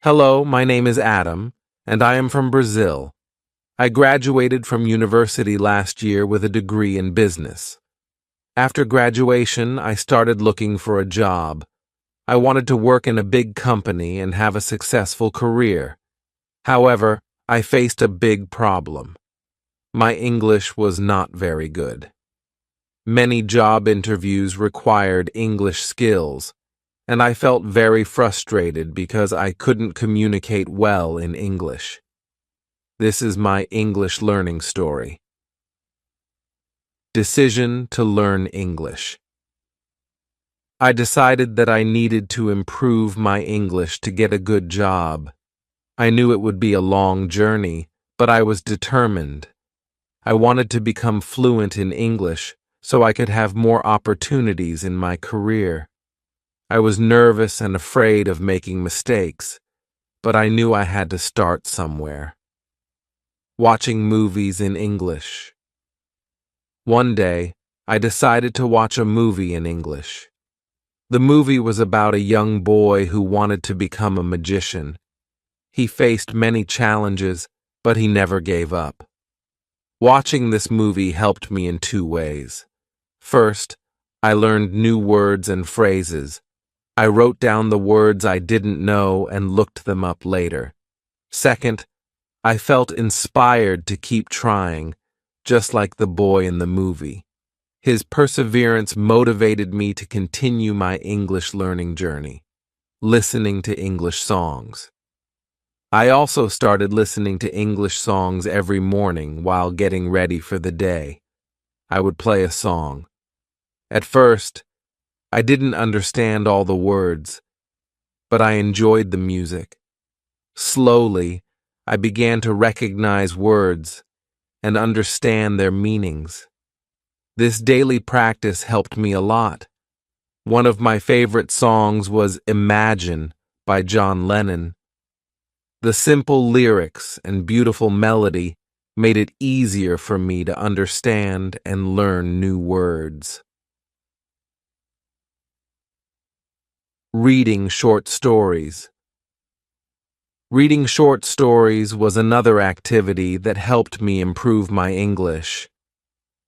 Hello, my name is Adam, and I am from Brazil. I graduated from university last year with a degree in business. After graduation, I started looking for a job. I wanted to work in a big company and have a successful career. However, I faced a big problem. My English was not very good. Many job interviews required English skills, and I felt very frustrated because I couldn't communicate well in English. This is my English learning story. Decision to learn English. I decided that I needed to improve my English to get a good job. I knew it would be a long journey, but I was determined. I wanted to become fluent in English so I could have more opportunities in my career. I was nervous and afraid of making mistakes, but I knew I had to start somewhere. Watching movies in English. One day, I decided to watch a movie in English. The movie was about a young boy who wanted to become a magician. He faced many challenges, but he never gave up. Watching this movie helped me in two ways. First, I learned new words and phrases. I wrote down the words I didn't know and looked them up later. Second, I felt inspired to keep trying, just like the boy in the movie. His perseverance motivated me to continue my English learning journey, listening to English songs. I also started listening to English songs every morning while getting ready for the day. I would play a song. At first, I didn't understand all the words, but I enjoyed the music. Slowly, I began to recognize words and understand their meanings. This daily practice helped me a lot. One of my favorite songs was Imagine by John Lennon. The simple lyrics and beautiful melody made it easier for me to understand and learn new words. Reading short stories. Reading short stories was another activity that helped me improve my English.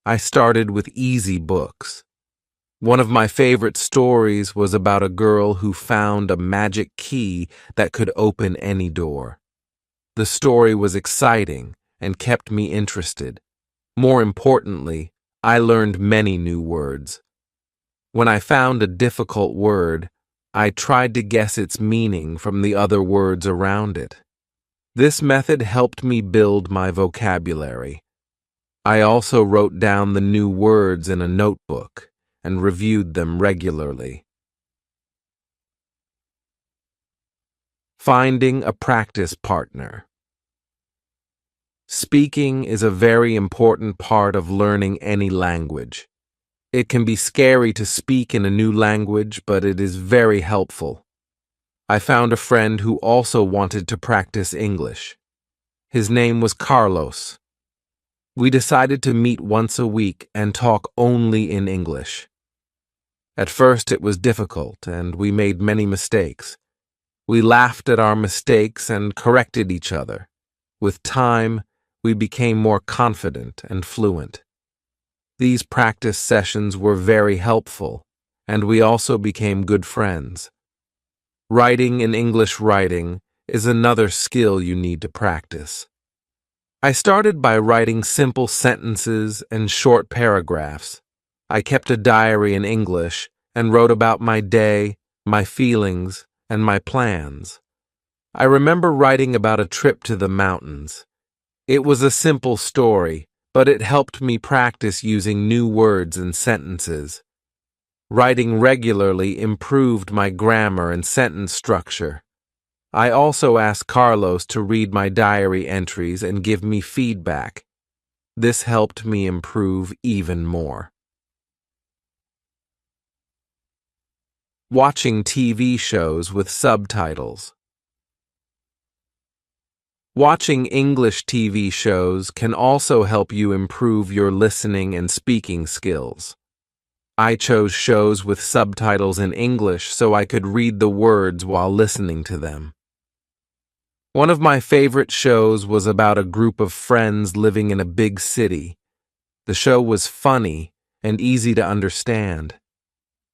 I started with easy books. One of my favorite stories was about a girl who found a magic key that could open any door. The story was exciting and kept me interested. More importantly, I learned many new words. When I found a difficult word, I tried to guess its meaning from the other words around it. This method helped me build my vocabulary. I also wrote down the new words in a notebook and reviewed them regularly. Finding a practice partner. Speaking is a very important part of learning any language. It can be scary to speak in a new language, but it is very helpful. I found a friend who also wanted to practice English. His name was Carlos. We decided to meet once a week and talk only in English. At first it was difficult, and we made many mistakes. We laughed at our mistakes and corrected each other. With time, we became more confident and fluent. These practice sessions were very helpful, and we also became good friends. Writing in English writing is another skill you need to practice. I started by writing simple sentences and short paragraphs. I kept a diary in English and wrote about my day, my feelings, and my plans. I remember writing about a trip to the mountains. It was a simple story, but it helped me practice using new words and sentences. Writing regularly improved my grammar and sentence structure. I also asked Carlos to read my diary entries and give me feedback. This helped me improve even more. Watching TV shows with subtitles. Watching English TV shows can also help you improve your listening and speaking skills. I chose shows with subtitles in English so I could read the words while listening to them. One of my favorite shows was about a group of friends living in a big city. The show was funny and easy to understand.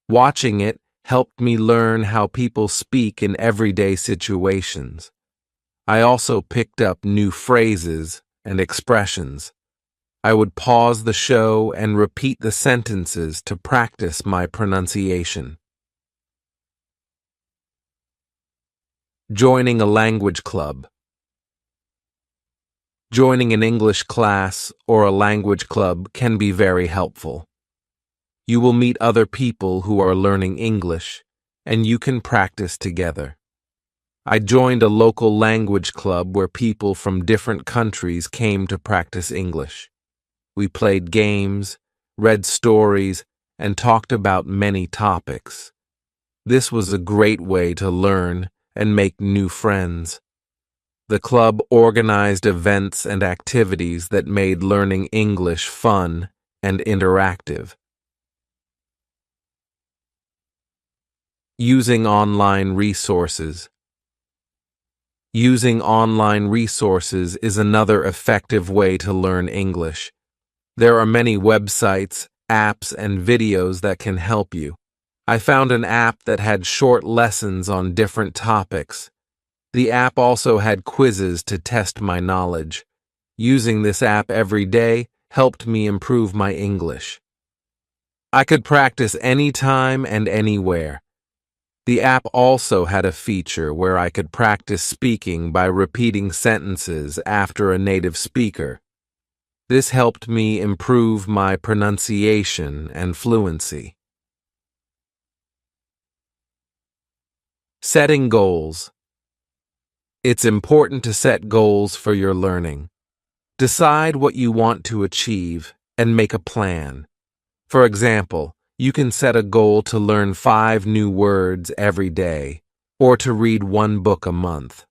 Watching it helped me learn how people speak in everyday situations. I also picked up new phrases and expressions. I would pause the show and repeat the sentences to practice my pronunciation. Joining a language club. Joining an English class or a language club can be very helpful. You will meet other people who are learning English, and you can practice together. I joined a local language club where people from different countries came to practice English. We played games, read stories, and talked about many topics. This was a great way to learn and make new friends. The club organized events and activities that made learning English fun and interactive. Using online resources. Using online resources is another effective way to learn English. There are many websites, apps, and videos that can help you. I found an app that had short lessons on different topics. The app also had quizzes to test my knowledge. Using this app every day helped me improve my English. I could practice anytime and anywhere. The app also had a feature where I could practice speaking by repeating sentences after a native speaker. This helped me improve my pronunciation and fluency. Setting goals. It's important to set goals for your learning. Decide what you want to achieve and make a plan. For example, you can set a goal to learn 5 new words every day, or to read 1 book a month.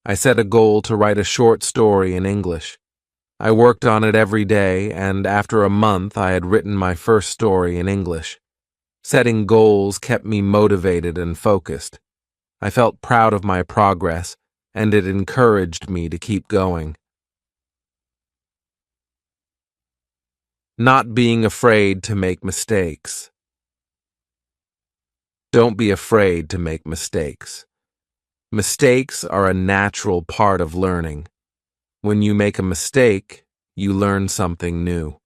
I set a goal to write a short story in English. I worked on it every day, and after a month I had written my first story in English. Setting goals kept me motivated and focused. I felt proud of my progress, and it encouraged me to keep going. Not being afraid to make mistakes. Don't be afraid to make mistakes. Mistakes are a natural part of learning. When you make a mistake, you learn something new.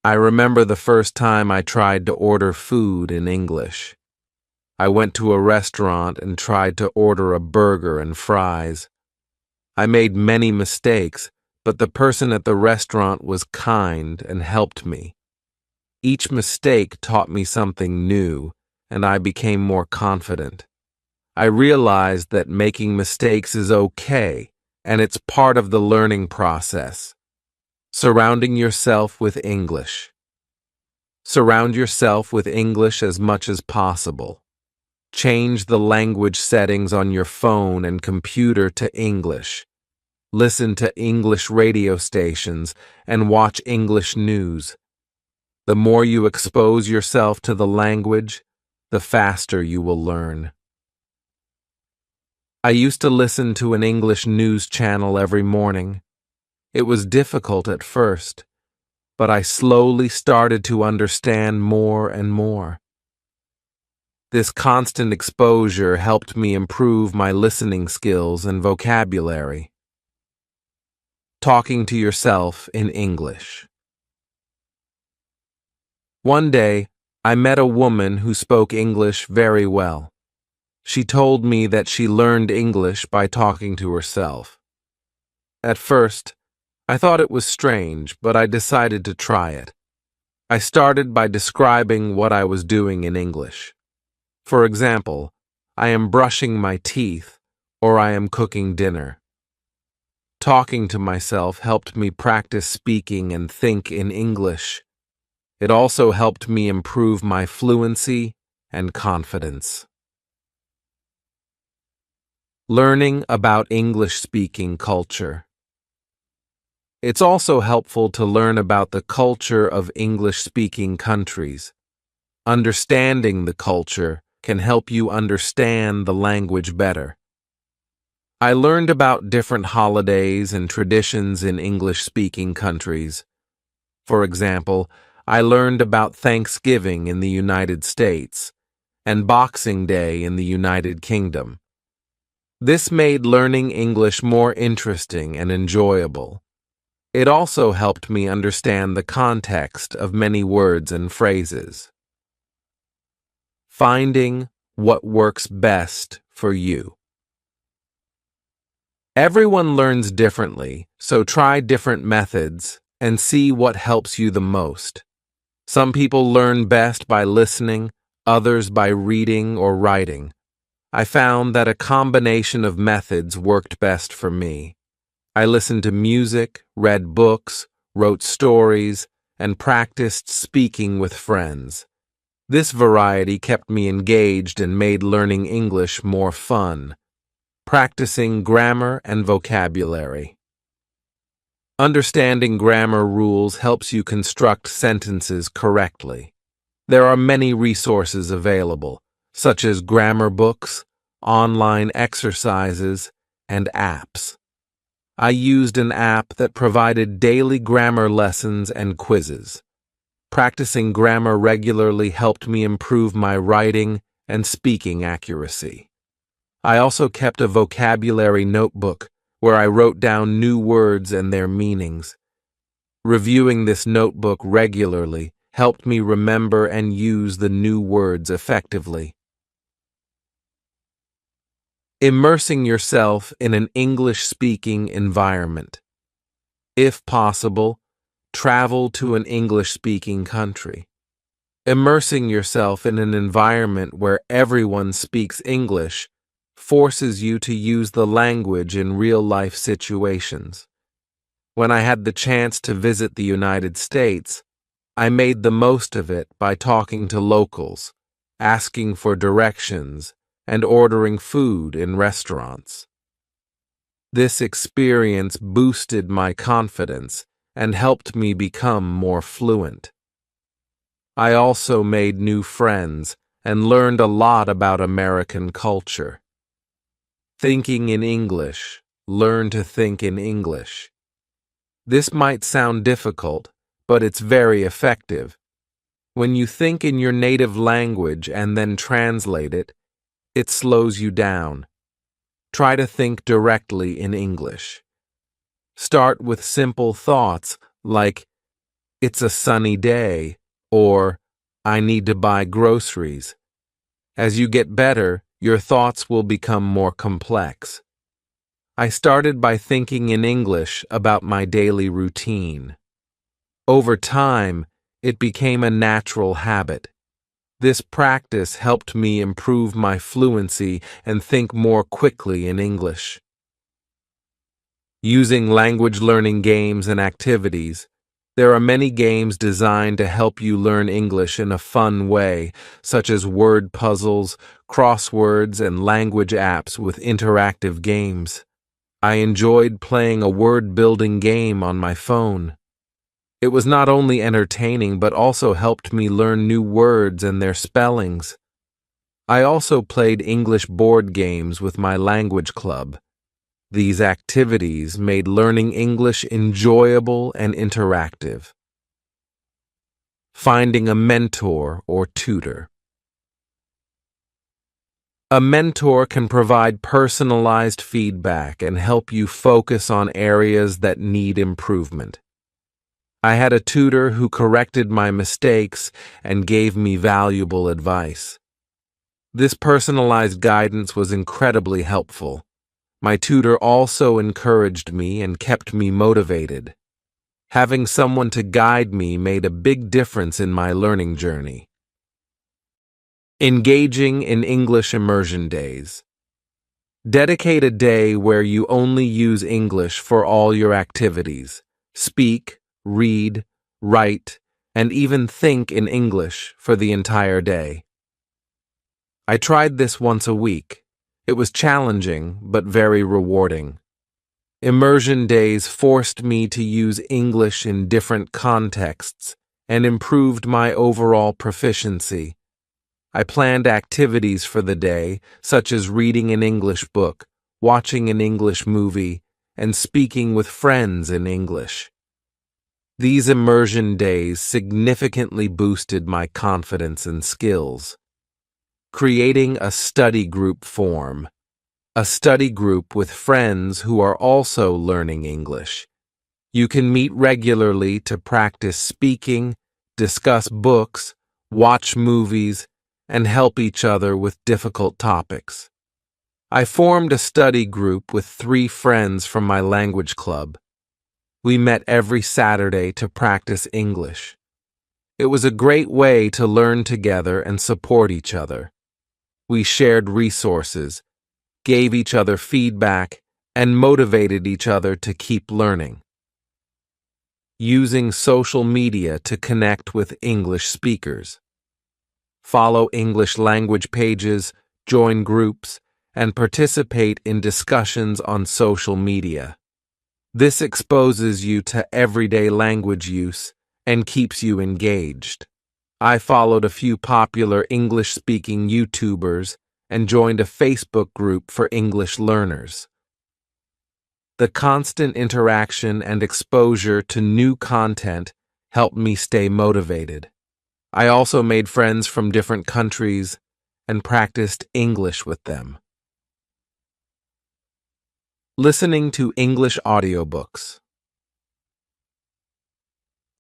I remember the first time I tried to order food in English. I went to a restaurant and tried to order a burger and fries. I made many mistakes, but the person at the restaurant was kind and helped me. Each mistake taught me something new, and I became more confident. I realized that making mistakes is okay, and it's part of the learning process. Surrounding yourself with English. Surround yourself with English as much as possible. Change the language settings on your phone and computer to English. Listen to English radio stations and watch English news. The more you expose yourself to the language, the faster you will learn. I used to listen to an English news channel every morning. It was difficult at first, but I slowly started to understand more and more. This constant exposure helped me improve my listening skills and vocabulary. Talking to yourself in English. One day, I met a woman who spoke English very well. She told me that she learned English by talking to herself. At first, I thought it was strange, but I decided to try it. I started by describing what I was doing in English. For example, I am brushing my teeth, or I am cooking dinner. Talking to myself helped me practice speaking and think in English. It also helped me improve my fluency and confidence. Learning about English-speaking culture. It's also helpful to learn about the culture of English-speaking countries. Understanding the culture can help you understand the language better. I learned about different holidays and traditions in English-speaking countries. For example, I learned about Thanksgiving in the United States and Boxing Day in the United Kingdom. This made learning English more interesting and enjoyable. It also helped me understand the context of many words and phrases. Finding what works best for you. Everyone learns differently, so try different methods and see what helps you the most. Some people learn best by listening, others by reading or writing. I found that a combination of methods worked best for me. I listened to music, read books, wrote stories, and practiced speaking with friends. This variety kept me engaged and made learning English more fun. Practicing grammar and vocabulary. Understanding grammar rules helps you construct sentences correctly. There are many resources available, such as grammar books, online exercises, and apps. I used an app that provided daily grammar lessons and quizzes. Practicing grammar regularly helped me improve my writing and speaking accuracy. I also kept a vocabulary notebook where I wrote down new words and their meanings. Reviewing this notebook regularly helped me remember and use the new words effectively. Immersing yourself in an English-speaking environment. If possible, travel to an English-speaking country. Immersing yourself in an environment where everyone speaks English forces you to use the language in real-life situations. When I had the chance to visit the United States, I made the most of it by talking to locals, asking for directions, and ordering food in restaurants. This experience boosted my confidence and helped me become more fluent. I also made new friends and learned a lot about American culture. Thinking in English, learn to think in English. This might sound difficult, but it's very effective. When you think in your native language and then translate it, it slows you down. Try to think directly in English. Start with simple thoughts like, "It's a sunny day," or "I need to buy groceries." As you get better, your thoughts will become more complex. I started by thinking in English about my daily routine. Over time, it became a natural habit. This practice helped me improve my fluency and think more quickly in English. Using language learning games and activities. There are many games designed to help you learn English in a fun way, such as word puzzles, crosswords, and language apps with interactive games. I enjoyed playing a word-building game on my phone. It was not only entertaining but also helped me learn new words and their spellings. I also played English board games with my language club. These activities made learning English enjoyable and interactive. Finding a mentor or tutor. A mentor can provide personalized feedback and help you focus on areas that need improvement. I had a tutor who corrected my mistakes and gave me valuable advice. This personalized guidance was incredibly helpful. My tutor also encouraged me and kept me motivated. Having someone to guide me made a big difference in my learning journey. Engaging in English immersion days. Dedicate a day where you only use English for all your activities. Speak, read, write, and even think in English for the entire day. I tried this once a week. It was challenging, but very rewarding. Immersion days forced me to use English in different contexts and improved my overall proficiency. I planned activities for the day, such as reading an English book, watching an English movie, and speaking with friends in English. These immersion days significantly boosted my confidence and skills. Creating a study group form. A study group with friends who are also learning English. You can meet regularly to practice speaking, discuss books, watch movies, and help each other with difficult topics. I formed a study group with 3 friends from my language club. We met every Saturday to practice English. It was a great way to learn together and support each other. We shared resources, gave each other feedback, and motivated each other to keep learning. Using social media to connect with English speakers. Follow English language pages, join groups, and participate in discussions on social media. This exposes you to everyday language use and keeps you engaged. I followed a few popular English-speaking YouTubers and joined a Facebook group for English learners. The constant interaction and exposure to new content helped me stay motivated. I also made friends from different countries and practiced English with them. Listening to English audiobooks.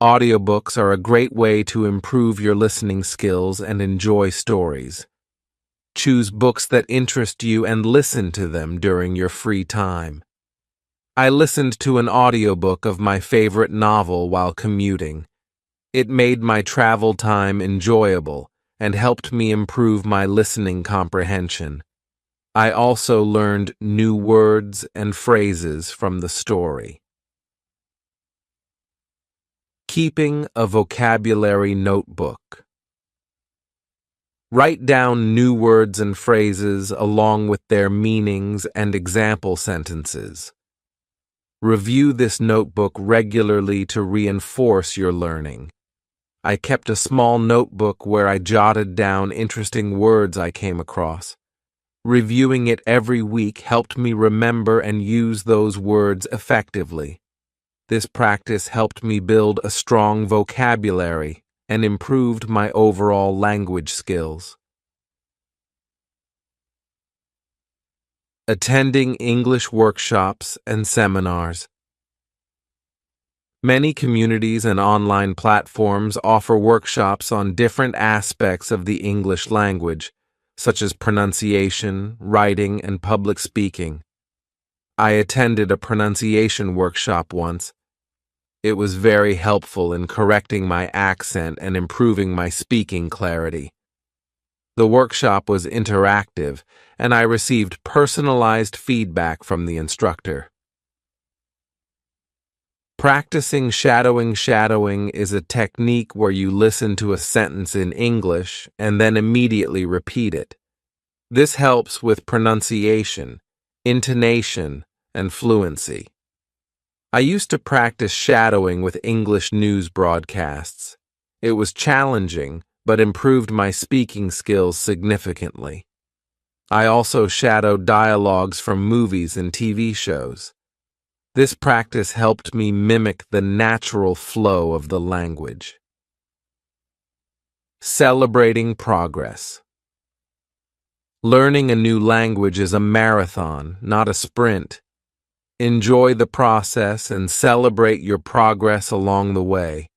Audiobooks are a great way to improve your listening skills and enjoy stories. Choose books that interest you and listen to them during your free time. I listened to an audiobook of my favorite novel while commuting. It made my travel time enjoyable and helped me improve my listening comprehension. I also learned new words and phrases from the story. Keeping a vocabulary notebook. Write down new words and phrases along with their meanings and example sentences. Review this notebook regularly to reinforce your learning. I kept a small notebook where I jotted down interesting words I came across. Reviewing it every week helped me remember and use those words effectively. This practice helped me build a strong vocabulary and improved my overall language skills. Attending English workshops and seminars. Many communities and online platforms offer workshops on different aspects of the English language, such as pronunciation, writing, and public speaking. I attended a pronunciation workshop once. It was very helpful in correcting my accent and improving my speaking clarity. The workshop was interactive, and I received personalized feedback from the instructor. Practicing shadowing. Shadowing is a technique where you listen to a sentence in English and then immediately repeat it. This helps with pronunciation, intonation, and fluency. I used to practice shadowing with English news broadcasts. It was challenging, but improved my speaking skills significantly. I also shadowed dialogues from movies and TV shows. This practice helped me mimic the natural flow of the language. Celebrating progress. Learning a new language is a marathon, not a sprint. Enjoy the process and celebrate your progress along the way.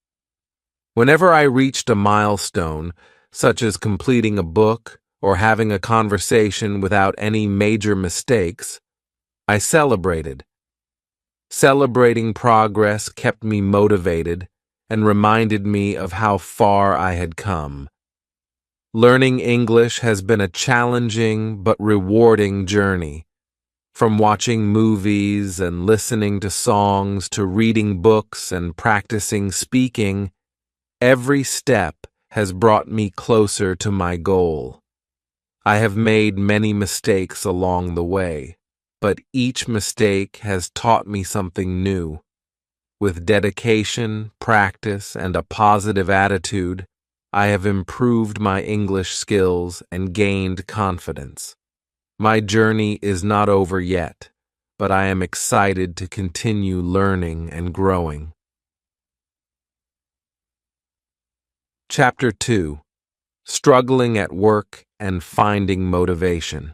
Whenever I reached a milestone, such as completing a book or having a conversation without any major mistakes, I celebrated. Celebrating progress kept me motivated and reminded me of how far I had come. Learning English has been a challenging but rewarding journey. From watching movies and listening to songs to reading books and practicing speaking, every step has brought me closer to my goal. I have made many mistakes along the way, but each mistake has taught me something new. With dedication, practice, and a positive attitude, I have improved my English skills and gained confidence. My journey is not over yet, but I am excited to continue learning and growing. Chapter 2: Struggling at Work and Finding Motivation.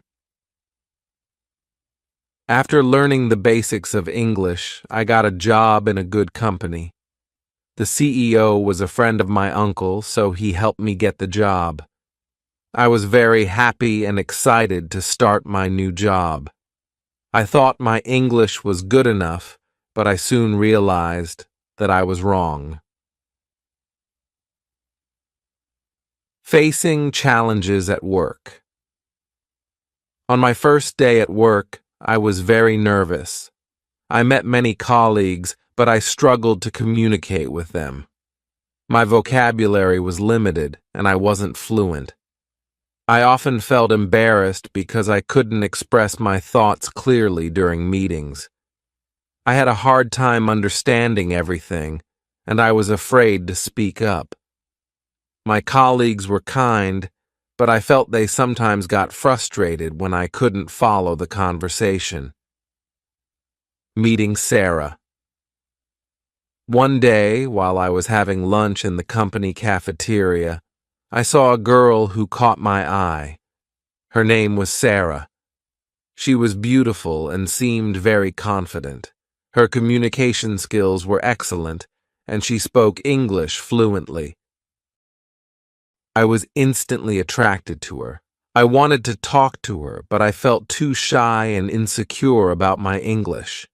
After learning the basics of English, I got a job in a good company. The CEO was a friend of my uncle, so he helped me get the job. I was very happy and excited to start my new job. I thought my English was good enough, but I soon realized that I was wrong. Facing challenges at work. On my first day at work, I was very nervous. I met many colleagues, but I struggled to communicate with them. My vocabulary was limited, and I wasn't fluent. I often felt embarrassed because I couldn't express my thoughts clearly during meetings. I had a hard time understanding everything, and I was afraid to speak up. My colleagues were kind, but I felt they sometimes got frustrated when I couldn't follow the conversation. Meeting Sarah. One day, while I was having lunch in the company cafeteria, I saw a girl who caught my eye. Her name was Sarah. She was beautiful and seemed very confident. Her communication skills were excellent, and she spoke English fluently. I was instantly attracted to her. I wanted to talk to her, but I felt too shy and insecure about my English.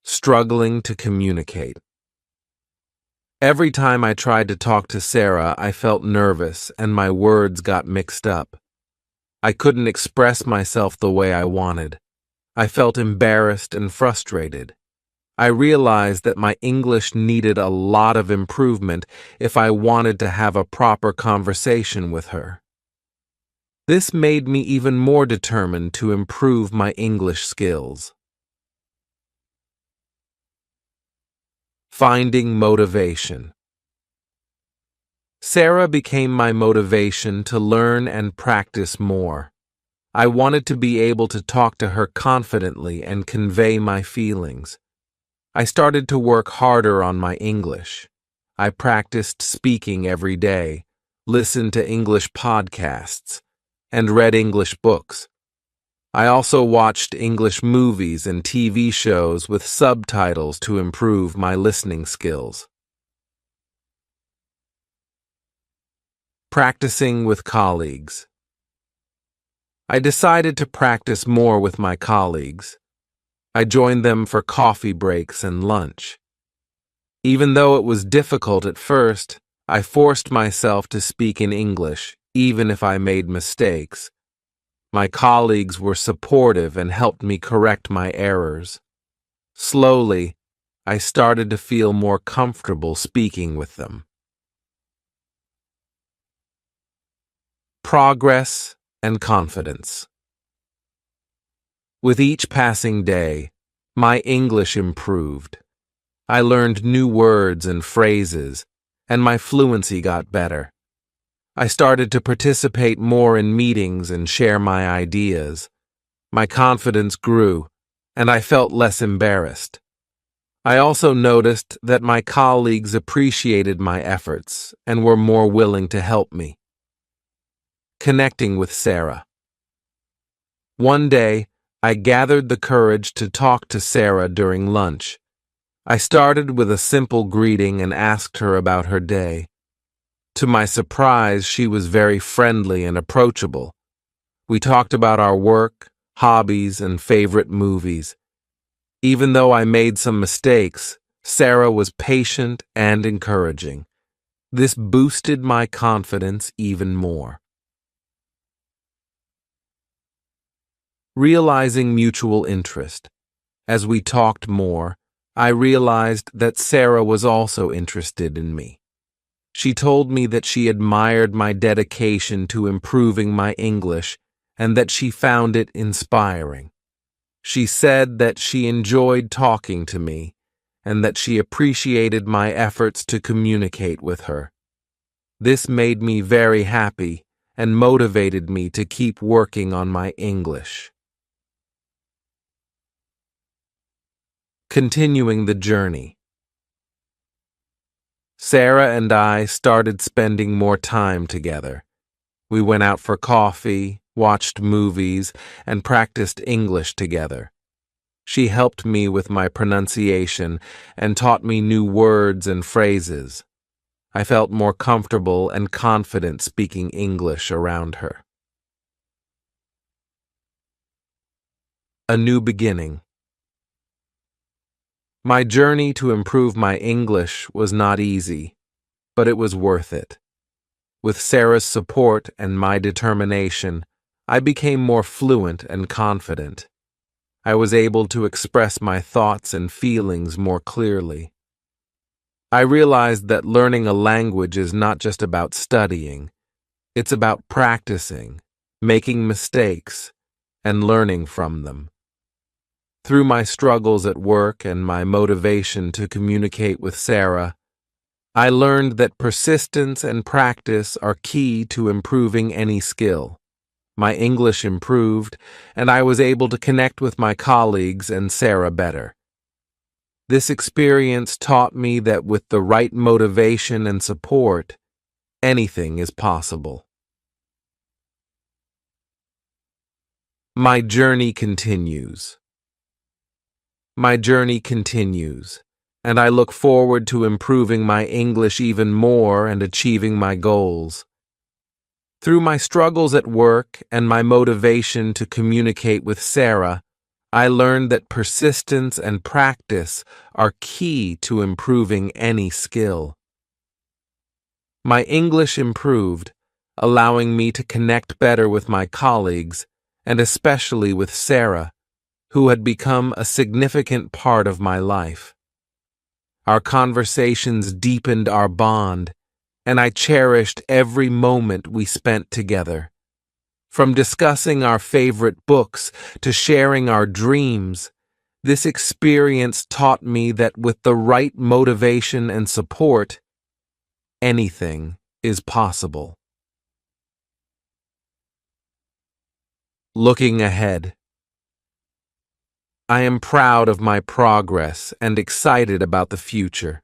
Struggling to communicate. Every time I tried to talk to Sarah, I felt nervous and my words got mixed up. I couldn't express myself the way I wanted. I felt embarrassed and frustrated. I realized that my English needed a lot of improvement if I wanted to have a proper conversation with her. This made me even more determined to improve my English skills. Finding motivation. Sarah became my motivation to learn and practice more. I wanted to be able to talk to her confidently and convey my feelings. I started to work harder on my English. I practiced speaking every day, listened to English podcasts, and read English books. I also watched English movies and TV shows with subtitles to improve my listening skills. Practicing with colleagues. I decided to practice more with my colleagues. I joined them for coffee breaks and lunch. Even though it was difficult at first, I forced myself to speak in English, even if I made mistakes. My colleagues were supportive and helped me correct my errors. Slowly, I started to feel more comfortable speaking with them. Progress and confidence. With each passing day, my English improved. I learned new words and phrases, and my fluency got better. I started to participate more in meetings and share my ideas. My confidence grew, and I felt less embarrassed. I also noticed that my colleagues appreciated my efforts and were more willing to help me. Connecting with Sarah. One day, I gathered the courage to talk to Sarah during lunch. I started with a simple greeting and asked her about her day. To my surprise, she was very friendly and approachable. We talked about our work, hobbies, and favorite movies. Even though I made some mistakes, Sarah was patient and encouraging. This boosted my confidence even more. Realizing mutual interest. As we talked more, I realized that Sarah was also interested in me. She told me that she admired my dedication to improving my English and that she found it inspiring. She said that she enjoyed talking to me and that she appreciated my efforts to communicate with her. This made me very happy and motivated me to keep working on my English. Continuing the journey. Sarah and I started spending more time together. We went out for coffee, watched movies, and practiced English together. She helped me with my pronunciation and taught me new words and phrases. I felt more comfortable and confident speaking English around her. A new beginning. My journey to improve my English was not easy, but it was worth it. With Sarah's support and my determination, I became more fluent and confident. I was able to express my thoughts and feelings more clearly. I realized that learning a language is not just about studying. It's about practicing, making mistakes, and learning from them. Through my struggles at work and my motivation to communicate with Sarah, I learned that persistence and practice are key to improving any skill. My English improved, and I was able to connect with my colleagues and Sarah better. This experience taught me that with the right motivation and support, anything is possible. My journey continues. My journey continues, and I look forward to improving my English even more and achieving my goals. Through my struggles at work and my motivation to communicate with Sarah, I learned that persistence and practice are key to improving any skill. My English improved, allowing me to connect better with my colleagues and especially with Sarah, who had become a significant part of my life. Our conversations deepened our bond, and I cherished every moment we spent together. From discussing our favorite books to sharing our dreams, this experience taught me that with the right motivation and support, anything is possible. Looking ahead. I am proud of my progress and excited about the future.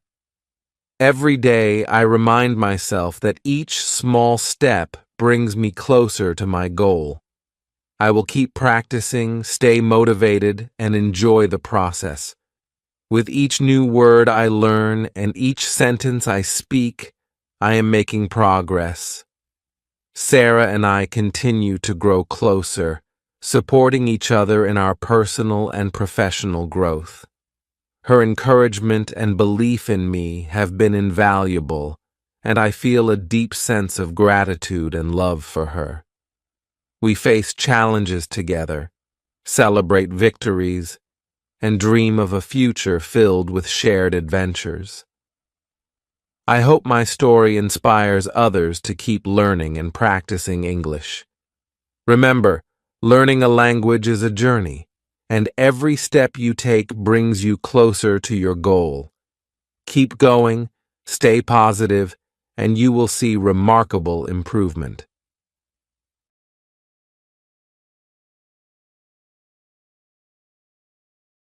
Every day I remind myself that each small step brings me closer to my goal. I will keep practicing, stay motivated, and enjoy the process. With each new word I learn and each sentence I speak, I am making progress. Sarah and I continue to grow closer, supporting each other in our personal and professional growth. Her encouragement and belief in me have been invaluable, and I feel a deep sense of gratitude and love for her. We face challenges together, celebrate victories, and dream of a future filled with shared adventures. I hope my story inspires others to keep learning and practicing English. Remember, learning a language is a journey, and every step you take brings you closer to your goal. Keep going, stay positive, and you will see remarkable improvement.